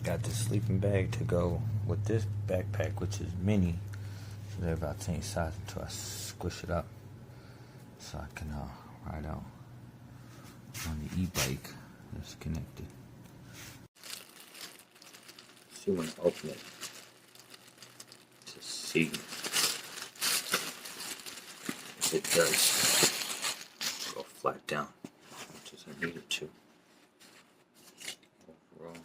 got this sleeping bag to go with this backpack, which is mini. So they're about the same size until I squish it up so I can ride out on the e-bike that's connected. See when I open it to see if it does go flat down, which is I need it to. Overall,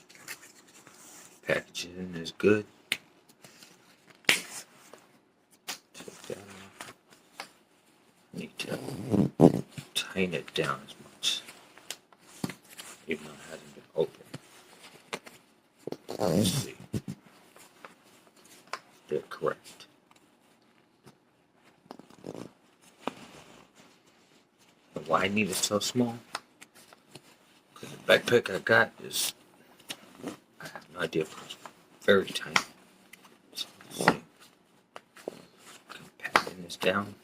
packaging is good. Take that off. Need to tighten it down as much, even though it hasn't been opened. Let's see. They're correct. And why I need it so small? Because the backpack I got is, I have no idea, but it's very tiny. So let's see. Compacting this down.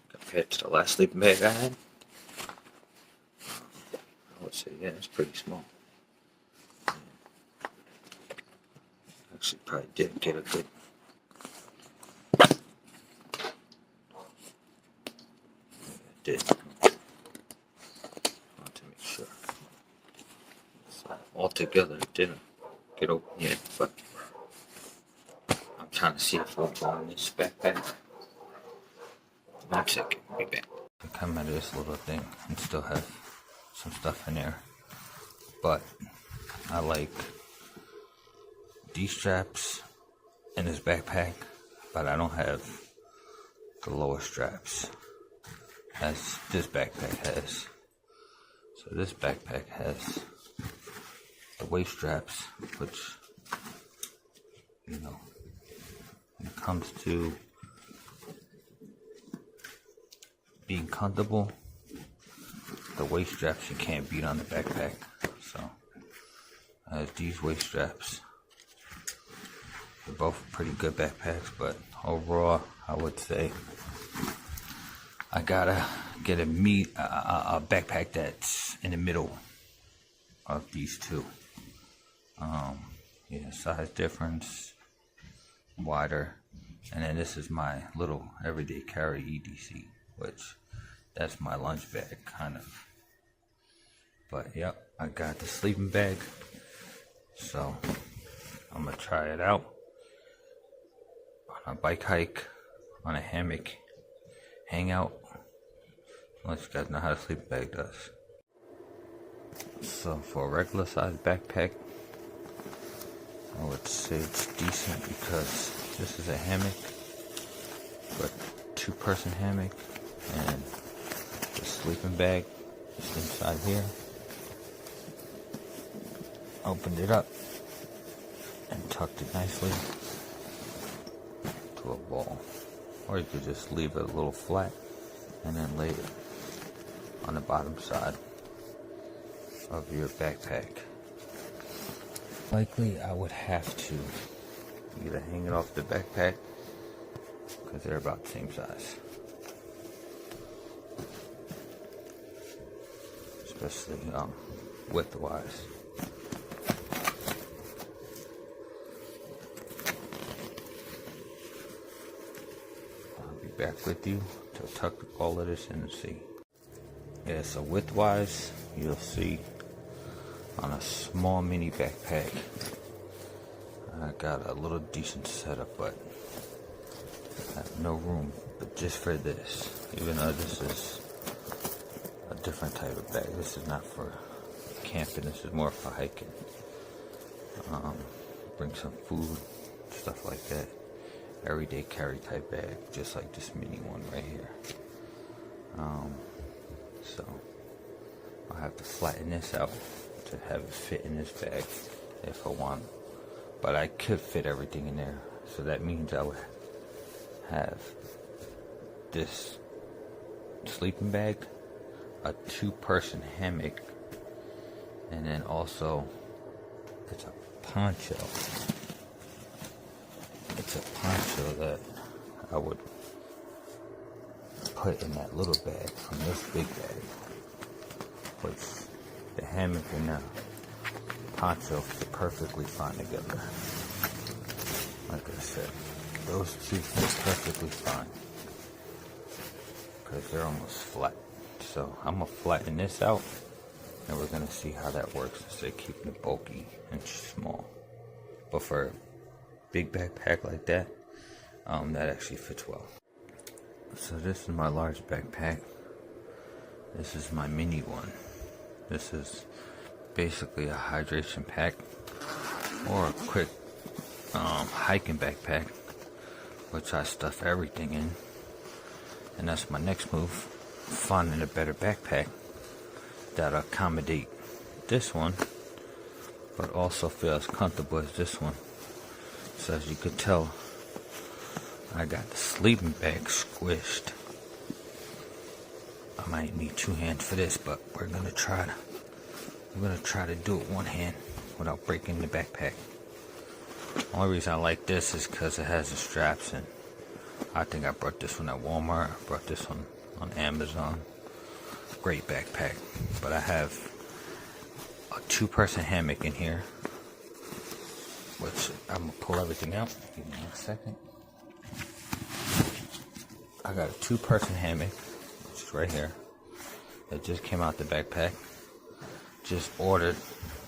Compared to the last sleeping bag I had, I would say, yeah, it's pretty small. Actually, probably didn't get a good. I did. I want to make sure. So, altogether, it didn't get open yet, but I'm trying to see if it'll go in this backpack. 1 second, be back. I come out of this little thing and still have some stuff in there, but I like these straps in this backpack, but I don't have the lower straps as this backpack has. So this backpack has the waist straps, which, you know, when it comes to being comfortable, the waist straps you can't beat on the backpack. So as these waist straps, they're both pretty good backpacks, but overall I would say I gotta get a backpack that's in the middle of these two. Yeah, size difference, wider, and then this is my little everyday carry EDC, which that's my lunch bag, kind of. But yep, I got the sleeping bag, so I'm gonna try it out on a bike hike, on a hammock hangout. Let you guys know how the sleeping bag does. So for a regular size backpack, I would say it's decent because this is a hammock, but 2-person hammock, and the sleeping bag is inside here. Opened it up and tucked it nicely to a ball, or you could just leave it a little flat and then lay it on the bottom side of your backpack. Likely I would have to either hang it off the backpack because they're about the same size, especially width-wise. I'll be back with you to tuck all of this in and see. Yeah, so width-wise, you'll see on a small mini backpack, I got a little decent setup, but I have no room but just for this. Even though this is a different type of bag, this is not for camping, this is more for hiking. Bring some food, stuff like that. Everyday carry type bag, just like this mini one right here. So I'll have to flatten this out to have it fit in this bag if I want, but I could fit everything in there, so that means I would have this sleeping bag, a 2-person hammock, and then also it's a poncho. It's a poncho that I would put in that little bag from this big bag, which the hammock and the poncho fit perfectly fine together. Like I said, those two fit perfectly fine because they're almost flat. So I'm gonna flatten this out, and we're gonna see how that works instead of keeping it bulky and small. But for a big backpack like that, that actually fits well. So this is my large backpack. This is my mini one. This is basically a hydration pack or a quick hiking backpack, which I stuff everything in. And that's my next move, finding a better backpack that'll accommodate this one, but also feel as comfortable as this one. So as you could tell, I got the sleeping bag squished. I might need 2 hands for this, but we're gonna try to do it one hand without breaking the backpack. The only reason I like this is because it has the straps, and I think I brought this one at Walmart. I brought this one on Amazon. Great backpack. But I have a 2-person hammock in here, which I'm gonna pull everything out. Give me 1 second. I got a 2-person hammock, which is right here. It just came out the backpack. Just ordered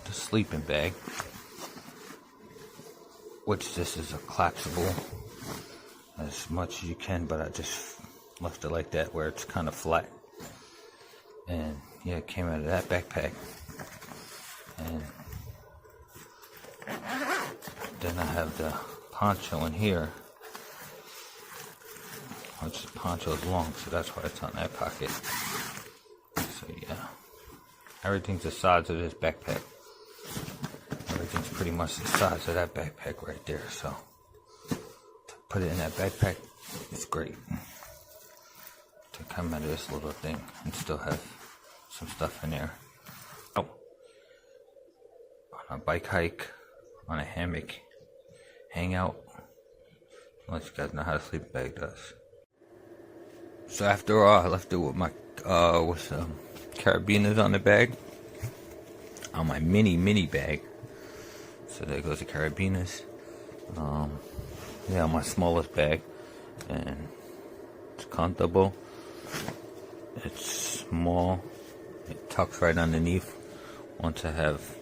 the sleeping bag, which this is a collapsible as much as you can, but I just left it like that where it's kind of flat. And yeah, it came out of that backpack. And then I have the poncho in here, which the poncho is long, so that's why it's on that pocket. So yeah, everything's the size of this backpack. Everything's pretty much the size of that backpack right there. So to put it in that backpack, it's great. To come out of this little thing and still have some stuff in there. Oh, on a bike hike, on a hammock, hang out. Unless you guys know how the sleeping bag does. So after all, I left it with my carabiners on the bag, on my mini bag. So there goes the carabiners. Yeah, my smallest bag, and it's comfortable. It's small. It tucks right underneath. Once I have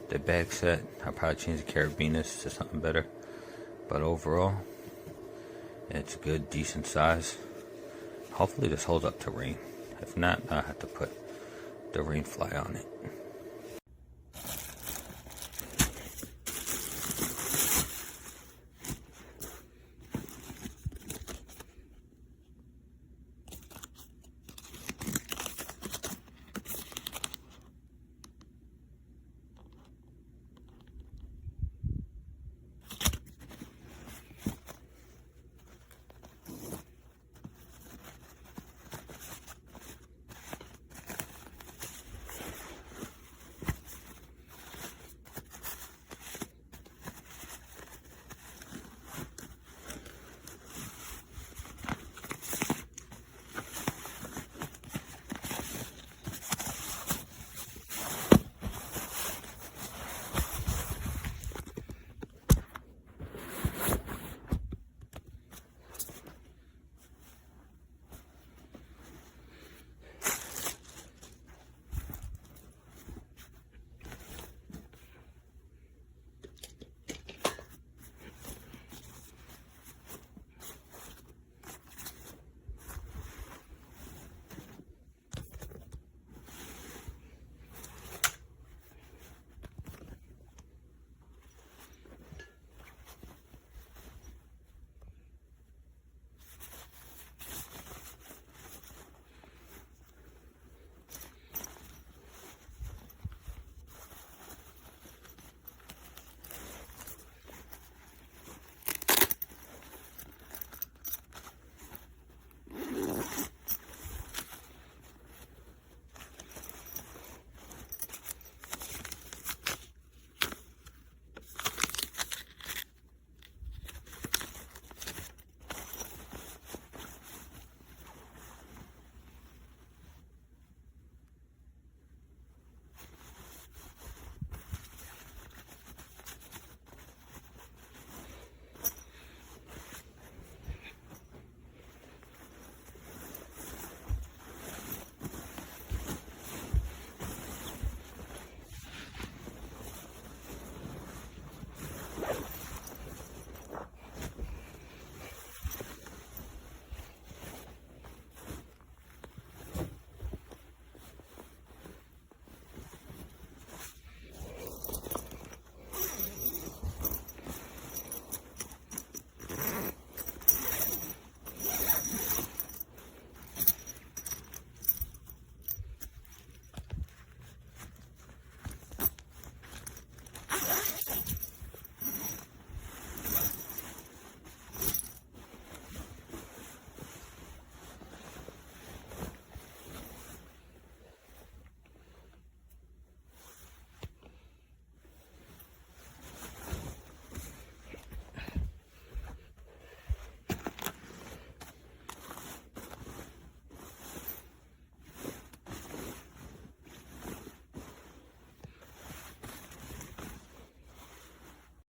the bag set, I'll probably change the carabiners to something better. But overall, it's a good, decent size. Hopefully this holds up to rain. If not, I have to put the rain fly on it.